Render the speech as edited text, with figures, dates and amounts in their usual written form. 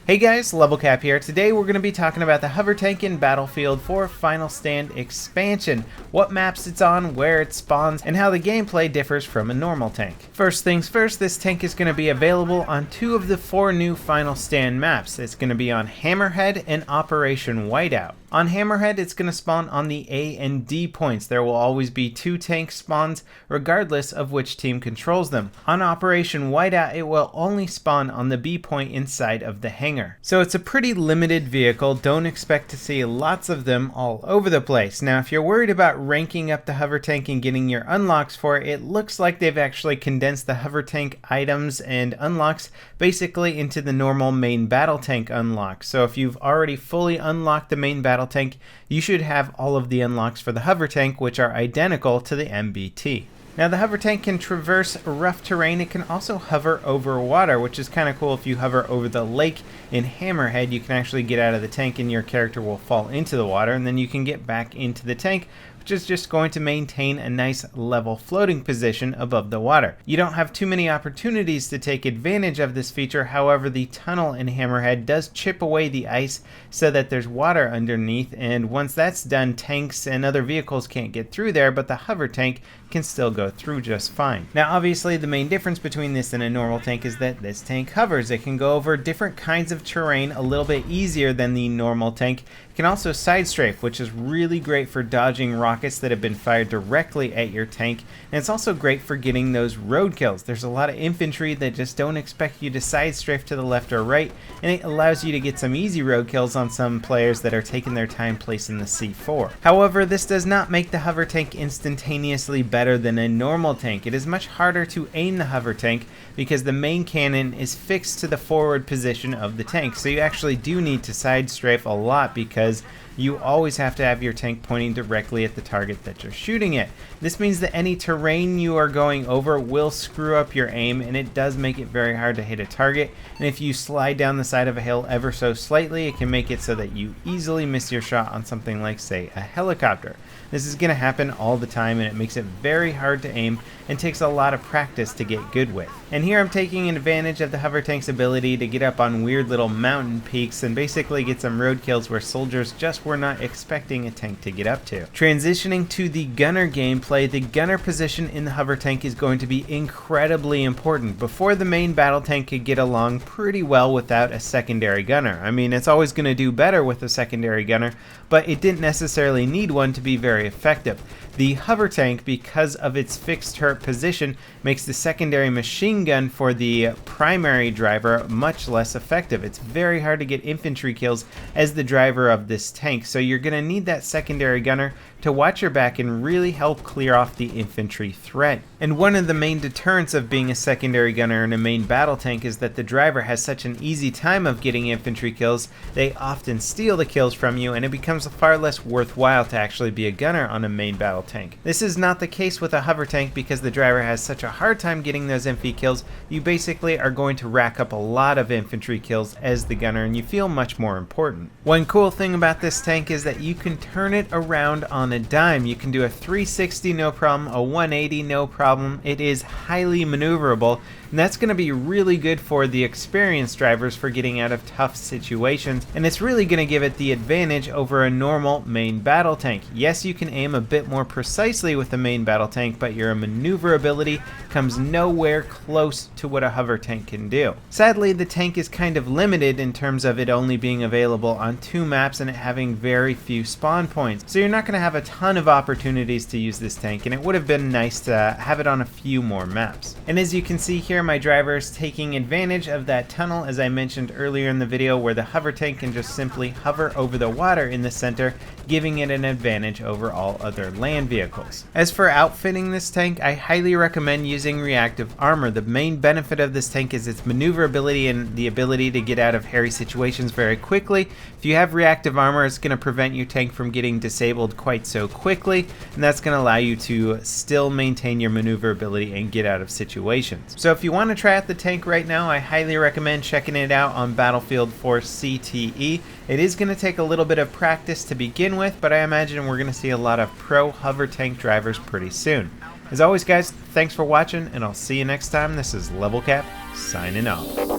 Hey guys, LevelCap here. Today we're going to be talking about the hover tank in Battlefield 4 Final Stand expansion, what maps it's on, where it spawns, and how the gameplay differs from a normal tank. First things first, this tank is going to be available on 2 of the 4 new Final Stand maps. It's going to be on Hammerhead and Operation Whiteout. On Hammerhead, it's going to spawn on the A and D points. There will always be 2 tank spawns, regardless of which team controls them. On Operation Whiteout, it will only spawn on the B point inside of the hangar. So it's a pretty limited vehicle. Don't expect to see lots of them all over the place. Now, if you're worried about ranking up the hover tank and getting your unlocks for it, it looks like they've actually condensed the hover tank items and unlocks basically into the normal main battle tank unlocks. So if you've already fully unlocked the main battle tank, you should have all of the unlocks for the hover tank, which are identical to the MBT. Now, the hover tank can traverse rough terrain. It can also hover over water, which is kind of cool. If you hover over the lake in Hammerhead, you can actually get out of the tank and your character will fall into the water, and then you can get back into the tank, which is just going to maintain a nice level floating position above the water. You don't have too many opportunities to take advantage of this feature. However, the tunnel in Hammerhead does chip away the ice so that there's water underneath, and once that's done, tanks and other vehicles can't get through there, but the hover tank can still go through just fine. Now, obviously, the main difference between this and a normal tank is that this tank hovers. It can go over different kinds of terrain a little bit easier than the normal tank. It can also side strafe, which is really great for dodging rockets that have been fired directly at your tank, and it's also great for getting those road kills. There's a lot of infantry that just don't expect you to side strafe to the left or right, and it allows you to get some easy road kills on some players that are taking their time placing the C4. However, this does not make the hover tank instantaneously better than a normal tank. It is much harder to aim the hover tank because the main cannon is fixed to the forward position of the tank, so you actually do need to side strafe a lot because you always have to have your tank pointing directly at the target that you're shooting at. This means that any terrain you are going over will screw up your aim, and it does make it very hard to hit a target. And if you slide down the side of a hill ever so slightly, it can make it so that you easily miss your shot on something like, say, a helicopter. This is going to happen all the time, and it makes it very hard to aim and takes a lot of practice to get good with. And here I'm taking advantage of the hover tank's ability to get up on weird little mountain peaks and basically get some road kills where soldiers just were not expecting a tank to get up to. Transitioning to the gunner gameplay, the gunner position in the hover tank is going to be incredibly important. Before, the main battle tank could get along pretty well without a secondary gunner. I mean, it's always going to do better with a secondary gunner, but it didn't necessarily need one to be very effective. The hover tank, because of its fixed turret position, makes the secondary machine gun for the primary driver much less effective. It's very hard to get infantry kills as the driver of this tank, so you're going to need that secondary gunner to watch your back and really help clear off the infantry threat. And one of the main deterrents of being a secondary gunner in a main battle tank is that the driver has such an easy time of getting infantry kills. They often steal the kills from you, and it becomes far less worthwhile to actually be a gunner on a main battle tank. This is not the case with a hover tank because the driver has such a hard time getting those infy kills. You basically are going to rack up a lot of infantry kills as the gunner, and you feel much more important. One cool thing about this tank is that you can turn it around on a dime. You can do a 360 no problem, a 180 no problem. It is highly maneuverable, and that's going to be really good for the experienced drivers for getting out of tough situations, and it's really going to give it the advantage over a normal main battle tank. Yes, you can aim a bit more precisely with the main battle tank, but your maneuverability comes nowhere close to what a hover tank can do. Sadly, the tank is kind of limited in terms of it only being available on 2 maps and it having very few spawn points, so you're not going to have a ton of opportunities to use this tank, and it would have been nice to have it on a few more maps. And as you can see here, my driver is taking advantage of that tunnel, as I mentioned earlier in the video, where the hover tank can just simply hover over the water in the center, giving it an advantage over all other land vehicles. As for outfitting this tank, I highly recommend using reactive armor. The main benefit of this tank is its maneuverability and the ability to get out of hairy situations very quickly. If you have reactive armor, it's going to prevent your tank from getting disabled quite so quickly, and that's going to allow you to still maintain your maneuverability and get out of situations. So if you want to try out the tank right now, I highly recommend checking it out on Battlefield 4 CTE. It is going to take a little bit of practice to begin with, but I imagine we're going to see a lot of pro hover tank drivers pretty soon. As always, guys, thanks for watching, and I'll see you next time. This is LevelCap, signing off.